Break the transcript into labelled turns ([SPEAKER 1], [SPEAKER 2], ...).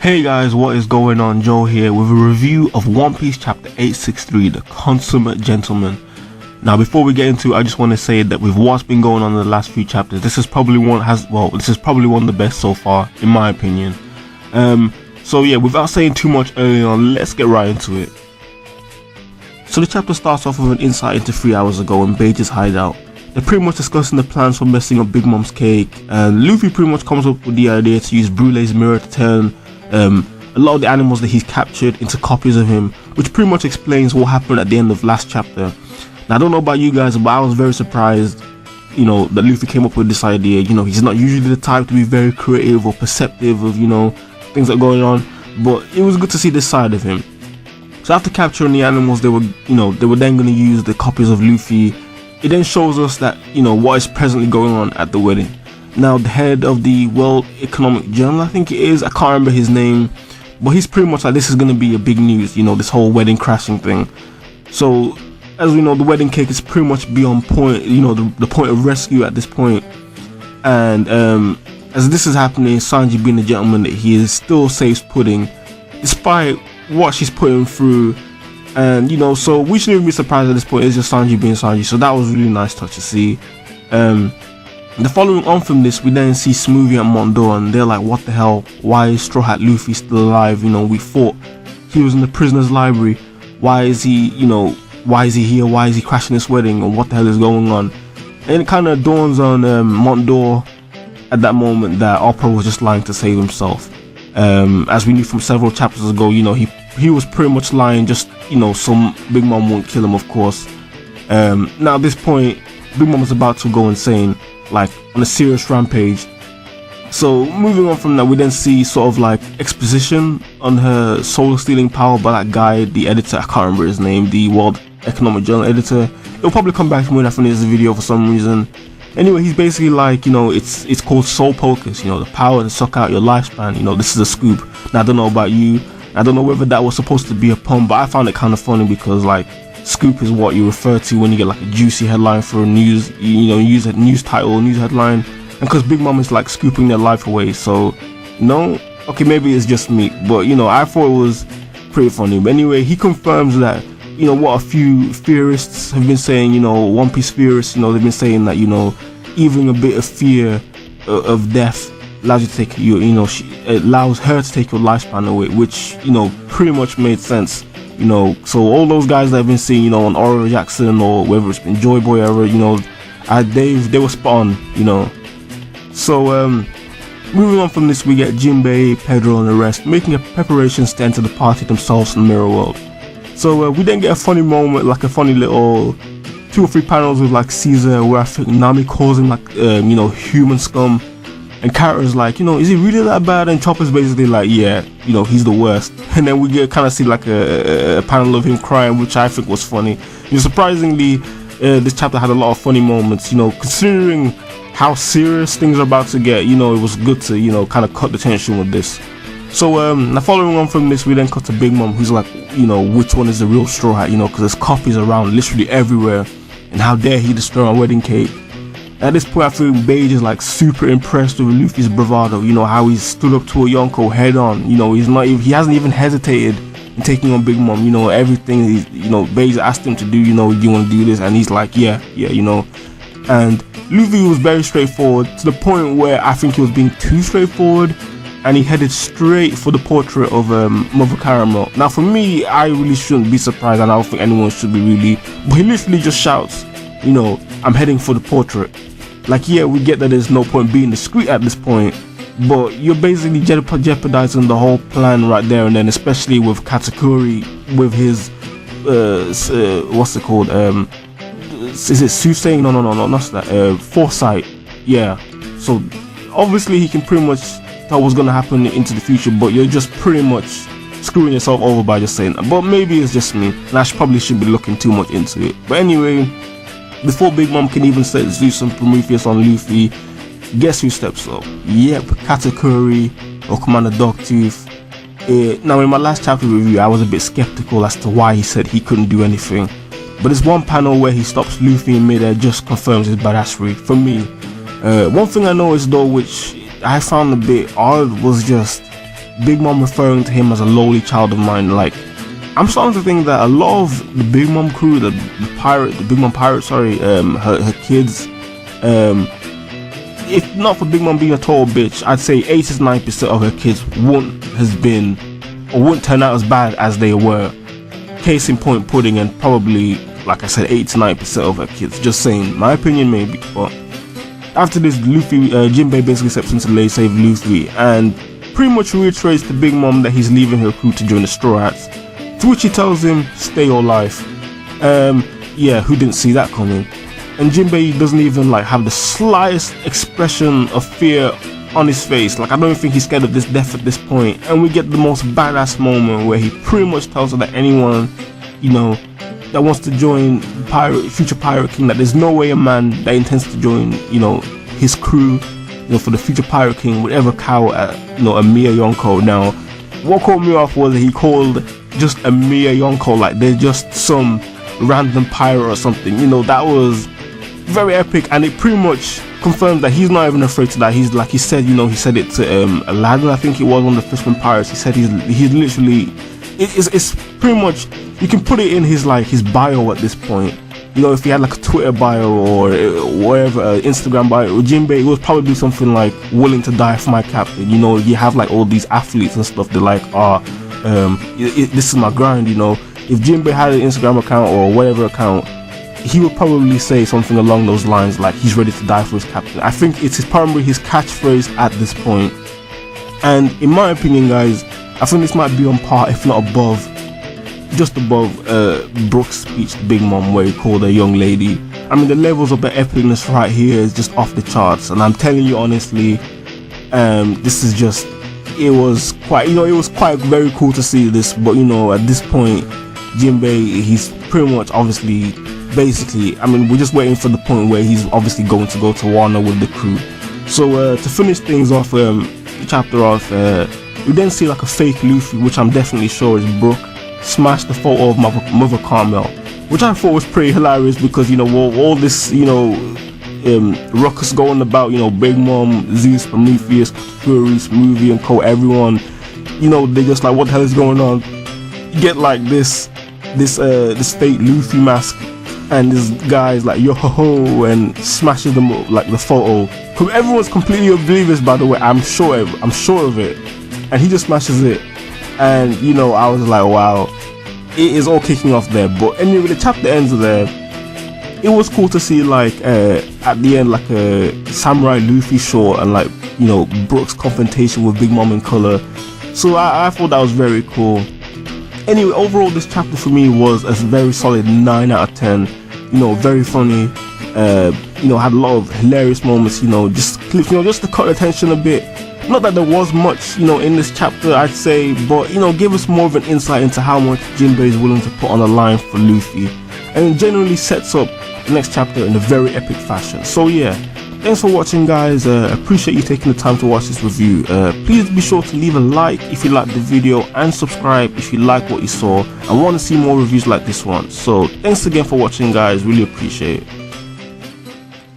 [SPEAKER 1] Hey guys, what is going on? Joe here with a review of One Piece chapter 863, The Consummate Gentleman. Now before we get into it, I just want to say that with what's been going on in the last few chapters, this is probably one of the best so far, in my opinion. So yeah, without saying too much early on, let's get right into it. So the chapter starts off with an insight into 3 hours ago in Bage's hideout. They're pretty much discussing the plans for messing up Big Mom's cake, and Luffy pretty much comes up with the idea to use Brulee's mirror to turn a lot of the animals that he's captured into copies of him, which pretty much explains what happened at the end of last chapter. Now I don't know about you guys, but I was very surprised, that Luffy came up with this idea. He's not usually the type to be very creative or perceptive of, things that are going on, but it was good to see this side of him. So after capturing the animals, they were then going to use the copies of Luffy. It then shows us that, what is presently going on at the wedding. Now the head of the World Economic Journal, I think it is, I can't remember his name, but he's pretty much like, this is going to be a big news, this whole wedding crashing thing. So as we know, the wedding cake is pretty much beyond point, the point of rescue at this point. And as this is happening, Sanji, being the gentleman that he is, still saves Pudding despite what she's putting through. And so we shouldn't even be surprised at this point. It's just Sanji being Sanji, so that was a really nice touch to see. The following on from this, we then see Smoothie and Mondo, and they're like, what the hell, why is Straw Hat Luffy still alive? We thought he was in the prisoner's library. Why is he why is he here? Why is he crashing this wedding? And what the hell is going on? And it kind of dawns on Mondo at that moment that Opera was just lying to save himself. As we knew from several chapters ago, he was pretty much lying just, so Big Mom won't kill him, of course. Now at this point, Big Mom is about to go insane, like on a serious rampage. So moving on from that, we then see sort of like exposition on her soul stealing power by that guy, the editor, I can't remember his name, the World Economic Journal editor. It'll probably come back to me when I finish the video for some reason. Anyway, he's basically like, it's called soul pocus, the power to suck out your lifespan. This is a scoop. Now I don't know about you, I don't know whether that was supposed to be a pun, but I found it kind of funny because like scoop is what you refer to when you get like a juicy headline for a news, use a news title, news headline, and because Big Mom is like scooping their life away. So okay, maybe it's just me, but I thought it was pretty funny. But anyway, he confirms that what a few theorists have been saying, One Piece theorists, they've been saying that even a bit of fear of death allows you to take it allows her to take your lifespan away, which pretty much made sense. So all those guys that I've been seeing, on Oro Jackson or whether it's been Joy Boy ever, they were spot on, So moving on from this, we get Jinbei, Pedro, and the rest making a preparation to enter the party themselves in the Mirror World. So we then get a funny moment, like a funny little 2 or 3 panels with like Caesar, where I think Nami calls him like human scum. And Kara's like, is he really that bad? And Chopper's basically like, yeah, he's the worst. And then we get kind of see like a panel of him crying, which I think was funny. Surprisingly, this chapter had a lot of funny moments. Considering how serious things are about to get, it was good to kind of cut the tension with this. So now following on from this, we then cut to Big Mom, who's like, which one is the real Straw Hat? Because there's copies around literally everywhere, and how dare he destroy my wedding cake. At this point, I feel Beige is like super impressed with Luffy's bravado. How he stood up to a Yonko head on. He hasn't even hesitated in taking on Big Mom. Everything Beige asked him to do. Do you want to do this? And he's like, yeah. And Luffy was very straightforward, to the point where I think he was being too straightforward, and he headed straight for the portrait of Mother Caramel. Now for me, I really shouldn't be surprised, and I don't think anyone should be really. But he literally just shouts, I'm heading for the portrait. Like, yeah, we get that there's no point being discreet at this point, but you're basically jeopardizing the whole plan right there and then, especially with Katakuri, with his what's it called, is it soothsaying? No, not that, foresight. Yeah, so obviously he can pretty much tell what's gonna happen into the future, but you're just pretty much screwing yourself over by just saying that. But maybe it's just me, and I probably should be looking too much into it. But anyway, before Big Mom can even set Zeus and Prometheus on Luffy, guess who steps up? Yep, Katakuri, or Commander Dogtooth. Now in my last chapter review, I was a bit skeptical as to why he said he couldn't do anything, but this one panel where he stops Luffy in midair just confirms his badassery for me. One thing I noticed though, which I found a bit odd, was just Big Mom referring to him as a lowly child of mine. Like, I'm starting to think that a lot of the Big Mom crew, the Big Mom pirate, sorry, her kids, if not for Big Mom being a total bitch, I'd say 89% of her kids wouldn't turn out as bad as they were. Case in point, Pudding, and probably, like I said, 89% of her kids. Just saying, my opinion maybe. But after this, Luffy, Jinbei basically steps into the lane, save Luffy, and pretty much reiterates to Big Mom that he's leaving her crew to join the Straw Hats. To which he tells him, stay your life. Yeah, who didn't see that coming? And Jinbei doesn't even like have the slightest expression of fear on his face. Like, I don't think he's scared of this death at this point. And we get the most badass moment where he pretty much tells her that anyone, you know, that wants to join future Pirate King, that there's no way a man that intends to join, you know, his crew, you know, for the future Pirate King would ever cower at, you know, a mere Yonko. Now, what caught me off was that he called just a mere Yonko like they're just some random pirate or something. You know, that was very epic, and it pretty much confirmed that he's not even afraid to die. He's like, he said, you know, he said it to Aladdin, I think it was, one of the Fishman Pirates. He said he's literally, it's pretty much, you can put it in his like his bio at this point. You know, if he had like a Twitter bio or whatever, Instagram bio, Jinbei, it would probably be something like willing to die for my captain. You know, you have like all these athletes and stuff. They're like, this is my grind. You know, if Jinbei had an Instagram account or whatever account, he would probably say something along those lines, like he's ready to die for his captain. I think it's probably his catchphrase at this point. And in my opinion, guys, I think this might be on par, if not above, just above Brook's speech to Big Mom, where he called her young lady. I mean, the levels of the epicness right here is just off the charts, and I'm telling you honestly, this is just, it was quite, you know, it was quite very cool to see this. But you know, at this point, Jinbei, he's pretty much obviously, basically, I mean, we're just waiting for the point where he's obviously going to go to Wano with the crew. So to finish things off, the chapter off, we then see like a fake Luffy, which I'm definitely sure is Brook, smash the photo of Mother Carmel, which I thought was pretty hilarious, because, you know, all this, you know, ruckus going about, you know, Big Mom, Zeus, Prometheus, Fury, Smoothie and Co, everyone, you know, they just like, what the hell is going on? You get like this fake Luffy mask, and this guy's like, yo ho ho, and smashes them up, like the photo. Everyone's completely oblivious, by the way, I'm sure of it, and he just smashes it. And you know, I was like, wow, it is all kicking off there. But anyway, the chapter ends there. It was cool to see like at the end, like a Samurai Luffy short, and like, you know, Brook's confrontation with Big Mom in color. So I thought that was very cool. Anyway, overall this chapter for me was a very solid 9 out of 10. You know, very funny. You know, had a lot of hilarious moments. You know, just clips. You know, just to cut the tension a bit. Not that there was much, you know, in this chapter, I'd say, but, you know, give us more of an insight into how much Jinbei is willing to put on the line for Luffy, and it generally sets up the next chapter in a very epic fashion. So yeah, thanks for watching, guys. Appreciate you taking the time to watch this review. Please be sure to leave a like if you liked the video, and subscribe if you like what you saw and want to see more reviews like this one. So thanks again for watching, guys, really appreciate it.